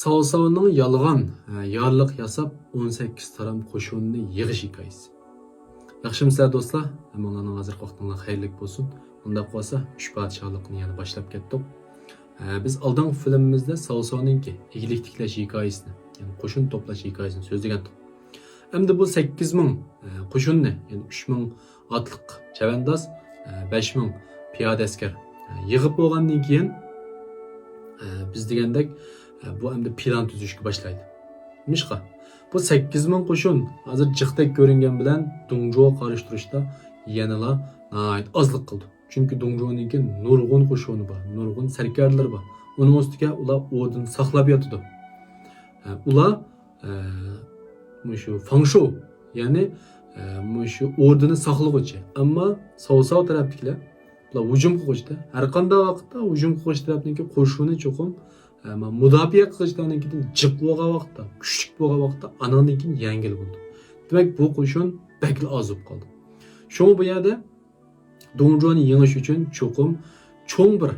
Savsavning yalg'on yorliq yasab 18 taram qo'shinni yig'ish hikoyasi. Yaxshimisizlar do'stlar? Hammalarning hozir vaqtinglar xayrli bo'lsin. Unda qolsa 3 podshohlikni yana boshlab ketdik. Biz oldingi filmimizda Savsavninki egilik tiklash hikoyasini, ya'ni qo'shin to'plash hikoyasini so'zlagandik. Endi bu 8000 qo'shinni, ya'ni 3000 otliq chavandoz, 5000 piyoda askar yig'ib bo'lgandan keyin biz degandek bu endi plan tuzishga boshlaydi. Nishqa? Bu 8000 qo'shin hozir jiqdek ko'ringan bilan Dongjuo qarishtirishda yanala ozlik qildi. Chunki Dongjuo'ningki nurg'un qo'shini bor, nurg'un sarkarlar bor. Uning ustiga ular o'din saqlab yotdi. Ular shu Fangshu, ya'ni shu o'rdini saqlag'uvchi. Ammo Savsav tarafdagilar ular hujum qilishdi. Har qanday vaqtda hujum qilish tarafdagi qo'shini cho'qim mudofaa qilishdan jiq bo'lgan vaqtda, kuchli bo'lgan vaqtda anandan yengil bo'ldi. Demak, bu qo'shin bakil ozib qoldi. Shunga bu yerda Dongjuo'ni yengish uchun cho'qim cho'ng bir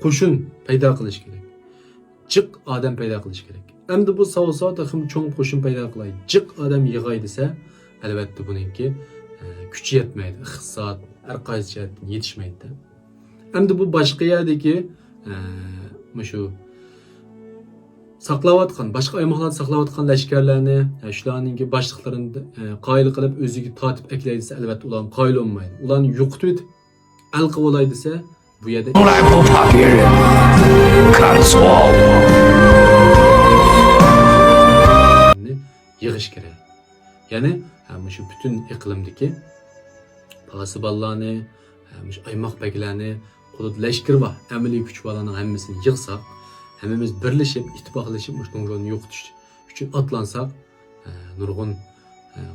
qo'shin paydo qilish kerak. Jiq odam paydo qilish kerak. Endi bu Savsavda ham cho'ng qo'shin paydo qilay, jiq odam yig'ay desa, albatta buningki kuchi yetmaydi, iqtisod har qaysi jihatdan yetishmaydi. Endi bu boshqa yerdagi shu saqlayotgan, boshqa aymoqlarda saqlayotgan lashkarlarni, shularning boshliqlarini qoyil qilib o'ziga tortib aklaydi desa, albatta ular qoyil olmaydi. Ularni yo'qitib etib al qilib olay desa, bu yerda yig'ish kerak. Ya'ni shu butun iqlimdagi pasiballarni, aymoq beklarni, qo'lida lashkar va amaliy kuch bolalarning hammasini yig'sak, hammamiz birlashib, ittifoqlashib Dongjuo'ni yo'qotish uchun otlansak, nurg'un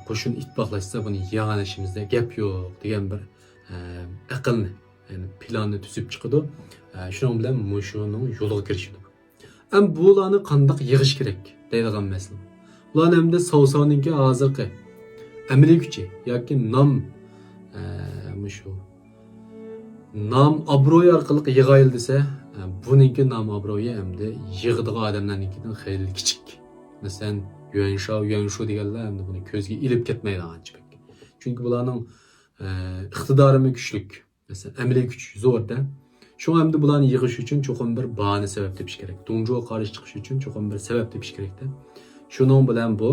qo'shin ittifoqlashsa buni yig'ilishimizda gap yo'q degan bir aqlni, ya'ni planni tuzib chiqadi. Shuning bilan mushuning yo'liga kirishdi. Ham bularni qanday yig'ish kerak deydigan masala. Ular hamda Savsavninki hozirgi amaliy kuchi yoki nom nam obro'y orqali yig'ayil desa, buningki nam obro'yi hamda yig'digan odamlarnikidan xeyli kichik. Masalan, Yuanshu deganlar hamda buni ko'zga ilib ketmaydi anchalik. Chunki bularning iqtidori kuchli. Masalan, amaliy kuch zo'rda. Shu hamda bularni yig'ish uchun cho'qim bir bahona sabab tepish kerak. Dongjuo qarshi chiqish uchun cho'qim bir sabab tepish kerak-da. Shuning bilan bu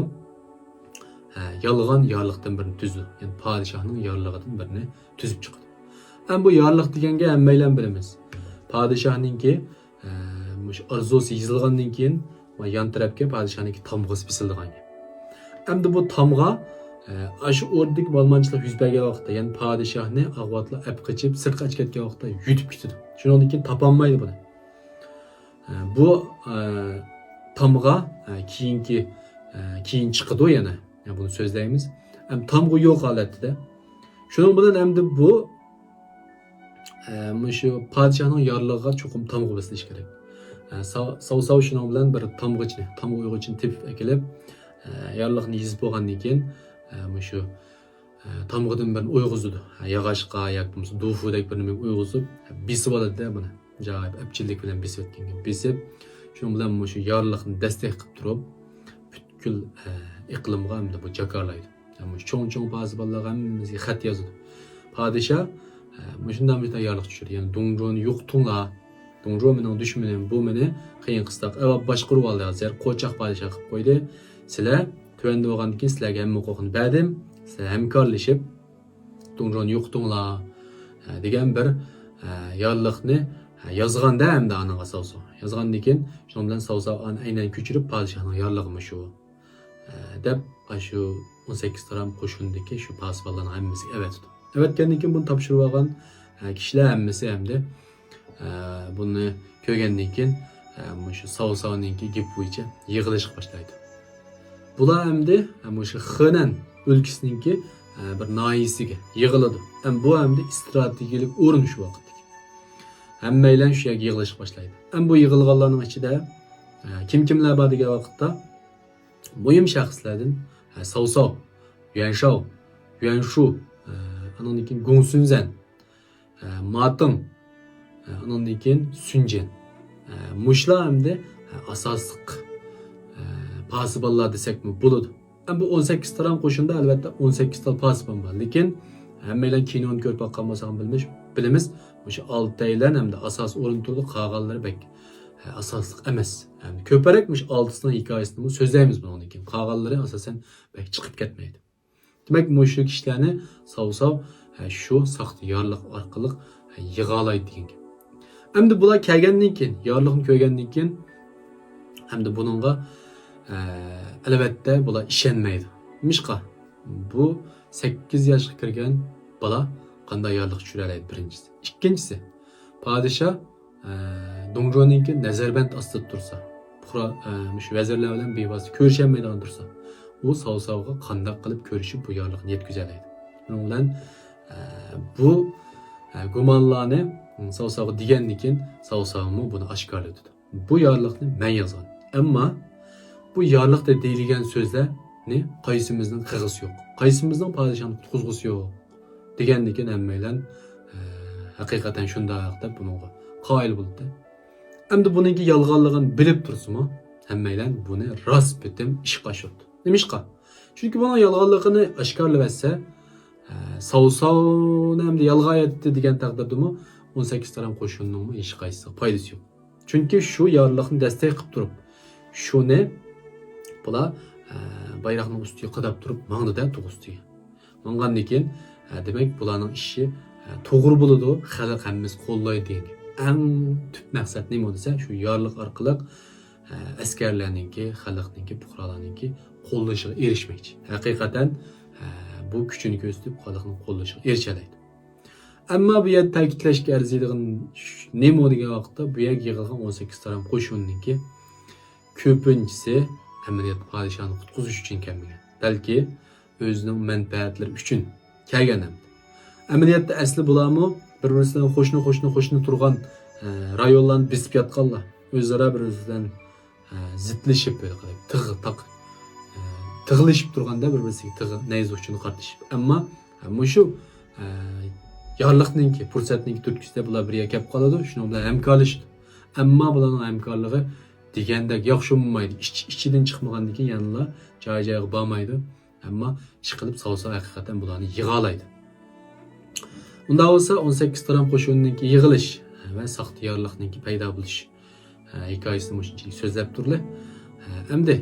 yolg'on yorliqdan birini tuzdi. Ya'ni podshohning yorlig'idan birini tuzib chiqdi. Ham bu yorliq deganga hammaylar bilamiz. Podshohningki arzusi yozilgandan keyin yon tarafga podshohningki tamg'asi bisilgan. Endi bu tamg'a shu o'rdik bo'lmanchilik yuz bergan vaqtda, ya'ni podshohni ag'vatlar ap qochib, sirqa chiqib ketgan vaqtda yutib ketdi. Shundan keyin topolmaydi buni. Bu tamg'a keyin chiqadi yana. Yani bunu so'zlaymiz. Ham tamg'a yo'q holatda. Shuning bilan endi bu shu podshohning yorlig'iga cho'qim tamg'a bosilish kerak. Savsav shuning bilan bir tamg'a uyg'uchini tepib akilib, yorliqni yezib bo'lgandan keyin shu tamg'adan birini uyg'izdi. Yog'ochqa yoki bo'lmasa dufudek bir nima uyg'izib, besib oladi-da buni. Joyib apchillik bilan besib o'tgangan. Besib, shuning bilan shu yorliqni dastak qilib turib, butkul iqlimga hamda bu jakarlaydi. Yani cho'ng poziballarga hammamizga xat yozadi. Podshoh shundan bir tayyorlik tushirdi. Yani Dongjuo'ni yo'qtinglar. Dongjuo mening dushmanim, bu meni qiyin qistab avval boshqarib oldi hozir. Qo'choq podshoh qilib qo'ydi. Sizlar tuvanda bo'lgandan keyin sizlarga hamma huquqni berdim. Sizlar hamkorlashib Dongjuo'ni yo'qtinglar degan bir yorliqni yozganda hamda anaga Savsav. Yozgandan keyin shuning bilan Savsav aynan ko'chirib podshohning yorlig'imi shu deb shu 18 taram qo'shindagi shu pasiballarning hammasi evet. Evetgandan keyin buni topshirib olgan kishilar hammasi hamda buni ko'rgandan keyin shu Savsavninki gap bo'yicha yig'ilish boshlaydi. Bular hamda shu Henan o'lkasininki bir noyisiga yig'iladi. Ham bu hamda strategik o'rin shu vaqtda. Hammaylar shu yerga yig'ilish boshlaydi. Ham bu yig'ilganlarning ichida kimlar bor degan vaqtda muhim shaxslardan Savsav, Yuanshu, andan keyin Gongsunzan, Ma Teng, andan keyin Sunjian. Mushlar hamda asosliq pasiballar desakmi bo'ladi. Bu 18 taram qo'shinda albatta 18 tal pasibal bor. Lekin hammalar kinoni ko'rib baqqan bo'lsa ham bilamiz, o'sha 6 taylan hamda asos o'rin turdi, qolganlari bek asosliq emas. Yani ko'parak 6 hikoyasini so'zlaymiz bundan keyin. Qolganlari asosan bek chiqib ketmaydi. Demak, shu kishilarni sav-sav shu saxtiyorlik orqali yig'alaydi degan. Endi bular kelgandan keyin, yorliqni ko'rgandan keyin hamda buningga albatta bular ishonmaydi. Nimishqa? Bu 8 yoshga kirgan bola qanday yorliq tushiralaydi birinchisi. Ikkinchisi, podshoh Dongjuanninki nazarband ostida tursa, shu vazirlar bilan bevosita ko'risholmaydigan tursa, u sav-savga qanday qilib ko'rishib bu yorliqni yetkazadi. Buning bilan bu gumonlarni sav-savga degandan keyin sav-savmi buni oshkorladi. Bu yorliqni men yozgan. Ammo bu yorliqda deyilgan so'zlarni qaysimizning qig'isi yo'q. Qaysimizning podshohni qutqizg'isi yo'q degandan keyin hammaylar haqiqatan shunday deb bunga qoyil bo'ldi. Endi buningki yolg'onligini bilib tursa-mu, hammaylar buni rost bitim ish qashirdi. Nimishqa? Chunki buni yolg'onligini oshkorlab etsa, sav-savni hamda yolg'on aytdi degan taqdirdami 18 taram qo'shinning hech qaysi foydasi yo'q. Chunki shu yorliqni dastak qilib turib, shuni bular bayroqning ustiga qadab turib mangdida to'g'ristiga. Mangandan keyin demak bularning ishi to'g'ri bo'ladi, xalq hammasi qo'llaydi degan. Eng tüp maqsad nima desa, shu yorliq orqali askarlarninki, xalqninki, fuqarolarninki qo'llashiga erishmoqchi. Haqiqatan bu kuchini ko'rsatib xalqning qo'llashiga erishadi. Ammo bu yerda ta'kidlashga arziydigan nima degan vaqtda bu yerga yig'ilgan 18 taram qo'shinninki ko'pinchisi amaliyot podshohni qutqizish uchun kelmagan. Balki o'zining manfaatlari uchun kelgan. Amaliyotda asli bularmi bir-birisidan qo'shni turgan rayonlarni besib yotganlar. O'zaro bir-biridan zitlashib tig'lishib turganda bir-birisiga nayz uchun qartishib. Ammo shu yorliqninki, fursatninki turtkisida bular birga kelib qoladi, shuning bilan hamkorlashdi. Ammo bularning hamkorligi degandek yaxshi bo'lmaydi. Ichidan chiqmagandan keyin yanlar joy-joyga bormaydi. Ammo chiqilib savsa haqiqatan bularni yig'alaydi. Unda olsa 18 taram qo'shinninki yig'ilish va saxtiyorlikninki paydo bo'lish hikoyasini shunchalik so'zlab turlar. Endi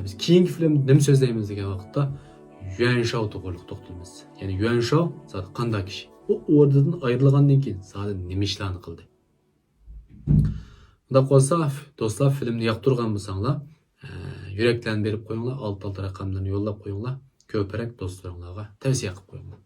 biz keyingi filmda nima so'zlaymiz degan vaqtda Yuan Shao to'g'riliq to'xtalamiz. Ya'ni Yuan Shao zot qanday kishi? U o'rnidan ayrilgandan keyin zot nima ishlarni qildi? Unda qolsa do'stlar, filmni yoqtirgan bo'lsanglar, yuraklarni berib qo'yinglar, alt raqamlarni yo'llab qo'yinglar, ko'proq do'stlaringizga tavsiya qilib qo'yinglar.